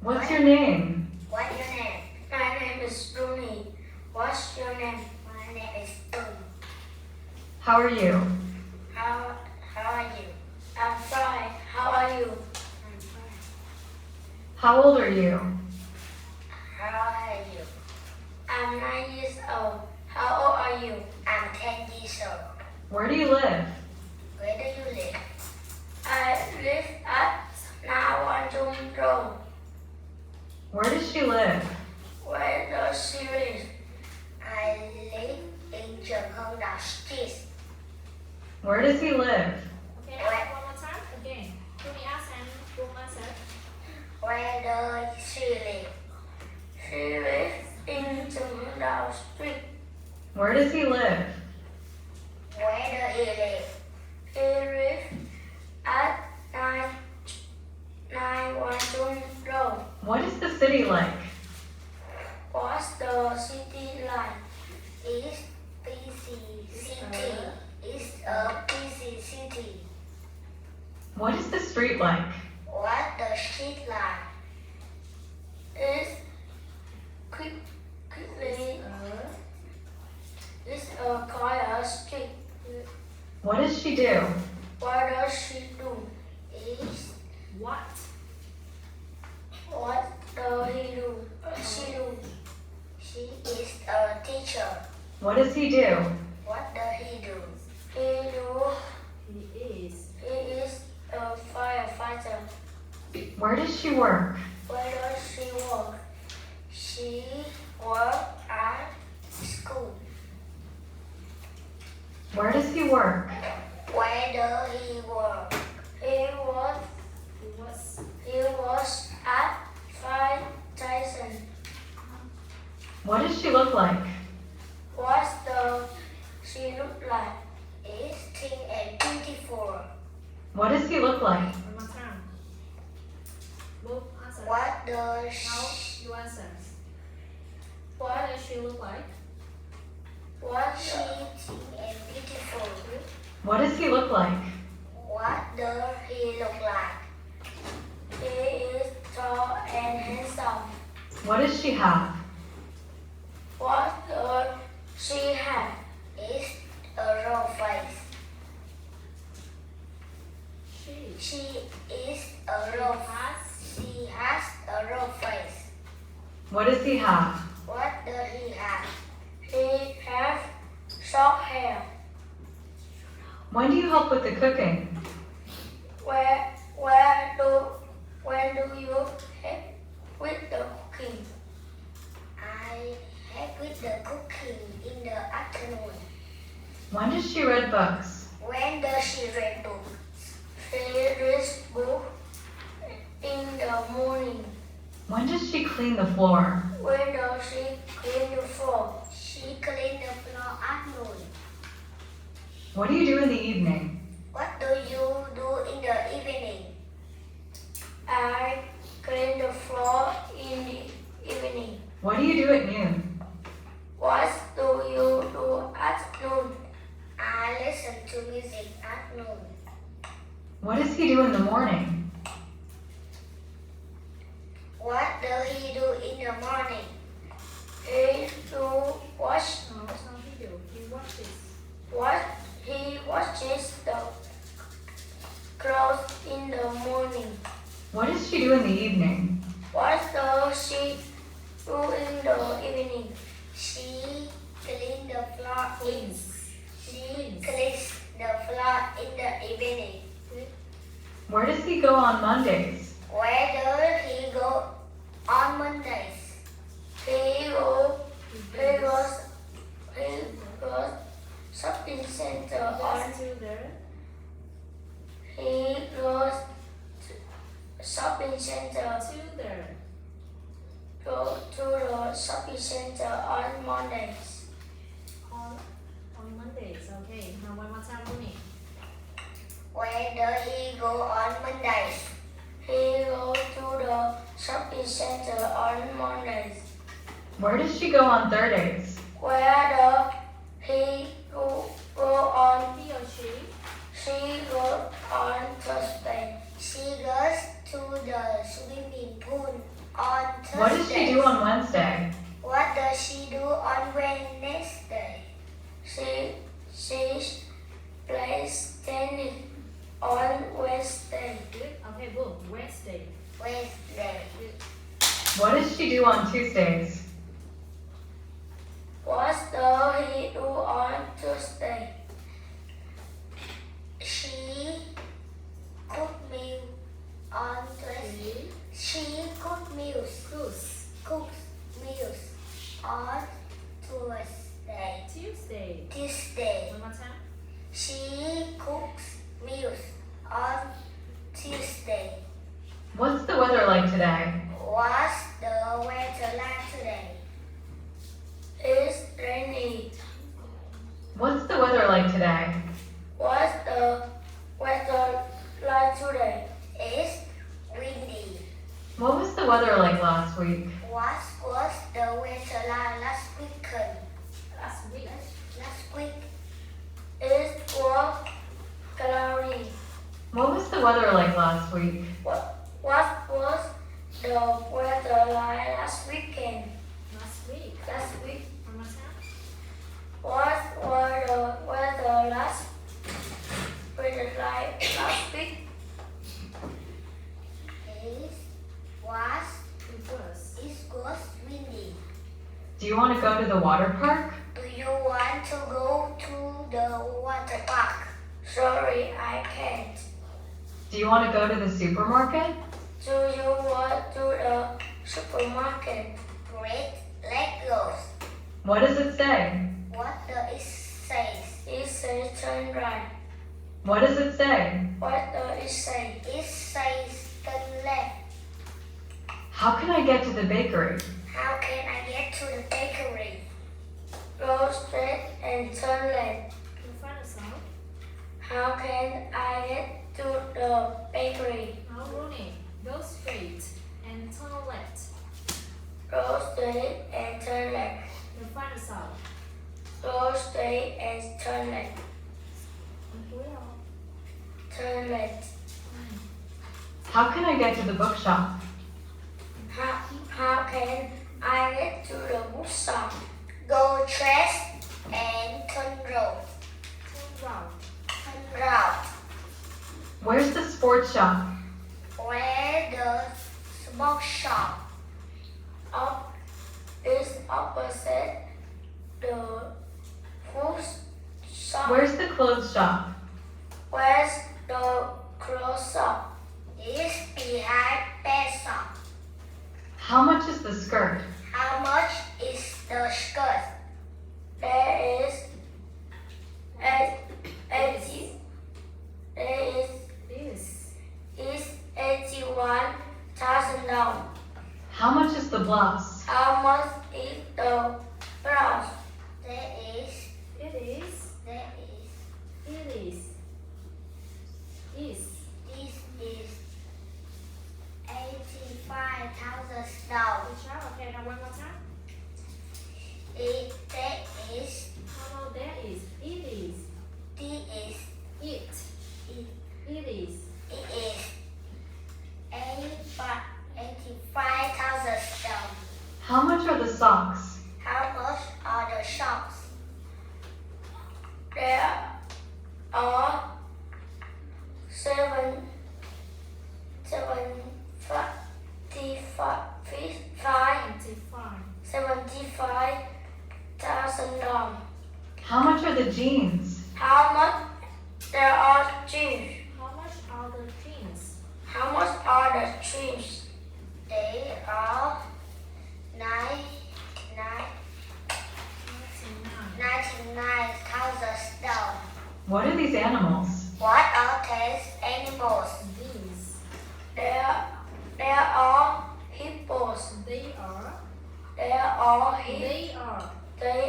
What's your name? What's your name? My name is Runi. What's your name? My name is Runi. How are you? How are you? I'm fine. How are you? I'm fine. How old are you? How are you? I'm 9 years old. How old are you? I'm 10 years old. Where do you live? Where do you live? I live at Nawanjung Road. Where does she live? Where does she live? I live in Trường Hưng Đạo Street. Where does he live? Okay, ask one more time. Again. Let me ask and we'll answer. Where does she live? She lives in Trường Hưng Đạo Street. Where does he live? Where does he live? He lives at 911 Road. What is the city like? What's the city like? It's busy city. It's a busy city. What is the street like? What the street like? It's quickly. It's a quiet street. What does she do? What does she do? Is What? what does he do? She do. She is a teacher. What does he do? What does he do? He is. He is a firefighter. Where does she work? Where does she work? She works at school. Where does he work? Where does he work? He was at 5,000. What does she look like? What's the she look like? Is thin and beautiful. What does he look like? One more time. Both answer. What does Now you answer. What what does she look like? what she thin and beautiful? What does he look like? What does he look like? He is tall and handsome. What does she have? What does she have? Is a raw face. She is a raw face. She has a raw face. What does he have? What does he have? He has short hair. When do you help with the cooking? When do you help with the cooking? I help with the cooking in the afternoon. When does she read books? When does she read books? She reads books in the morning. When does she clean the floor? When does she clean the floor? She cleans the floor at noon. What do you do in the evening? What do you do in the evening? I clean the floor in the evening. What do you do at noon? What do you do at noon? I listen to music at noon. What does he do in the morning? What does he do in the morning? He do watch. No, it's not video. He watches. What he watches the clothes in the morning. What does she do in the evening? What does she do in the evening? She cleans the floor in. She cleans the floor in the evening. Where does he go on Mondays? Where does he go on Mondays? He goes shopping center on. Still there. He goes shopping center. Still there. Go to the shopping center on Mondays. On Mondays. Okay. Now one more time, Runi. Where does he go on Mondays? He goes to the shopping center on Mondays. Where does she go on Thursdays? Where does he go on? He or she. She goes on Thursday. She goes to the swimming pool on Thursday? What does she do on Wednesday? What does she do on Wednesday? She plays tennis on Wednesday. Good. Okay, boom. Wednesday. Wednesday. Good. What does she do on Tuesdays? What does he do on Tuesday? She cook meal on Tuesday. She cook meals. Cooks meals on Tuesday. Tuesday. One more time. She cooks meals on Tuesday. What's the weather like today? What's the weather like today? It's rainy. What's the weather like today? What's the weather like today? It's windy. What was the weather like last week? What was the weather like last weekend? Last week. Last week. It was cloudy. What was the weather like last week? What was the weather like last weekend? Last week. Last week. One more time. What was the weather like last week? It was windy. Do you want to go to the water park? Do you want to go to the water park? Sorry, I can't. Do you want to go to the supermarket? Do you want to the supermarket? Great, let's go. What does it say? What does it say? It says turn right. What does it say? What does it say? It says turn left. How can I get to the bakery? How can I get to the bakery? Go straight and turn left. You find a sound. How can I get to the bakery? Now, Runi, go straight and turn left. Go straight and turn left. You find a sound. Go straight and turn left. Turn left. How can I get to the bookshop? How can I get to the bookshop? Go straight and turn road. Turn round. Turn round. Where's the sports shop? Where the smoke shop? Up is opposite the food shop. Where's the clothes shop? Where's the clothes shop? It's behind the shop. How much is the skirt? How much is the skirt? There is 80. There is $81,000. How much is the blouse? How much is the blouse? There is This is $85,000. Good job. Okay, now one more time. There is No, there is. It is. It It is. is $85,000. How much are the socks? How much are the socks? There are 75,000. How much are the jeans? How much there are jeans? How much are the jeans? How much are the jeans? They are $99,000. What are these animals? What are these animals? These. There are hippos. They are. They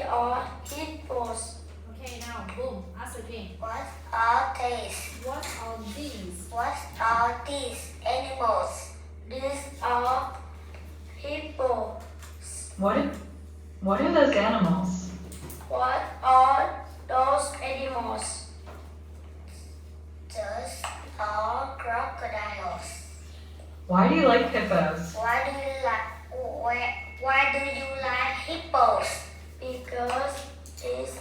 are hippos. Okay, now boom. Ask again. What are these? What are these? What are these animals? These are hippos. What are those animals? What are those animals? Those are crocodiles. Why do you like hippos? Why do you like hippos? Because it's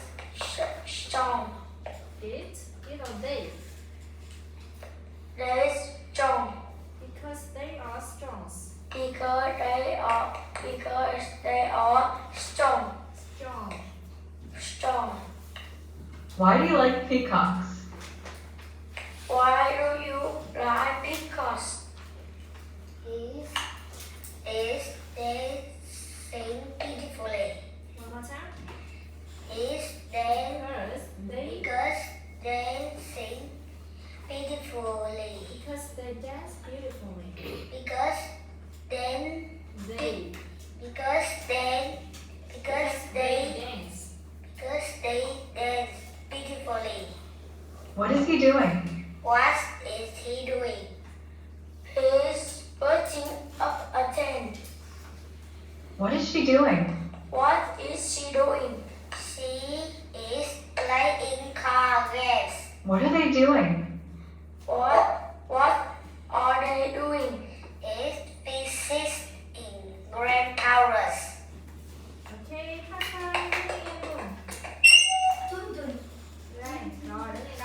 strong. It or they? They're strong. Because they are strong. Because they are strong. Strong. Strong. Why do you like peacocks? Why do you like peacocks? Is they sing beautifully. One more time. Is they Because they because they sing beautifully. because they dance beautifully. Because then They because they dance. dance beautifully. What is he doing? What is he doing? He's putting up a tent. What is she doing? What is she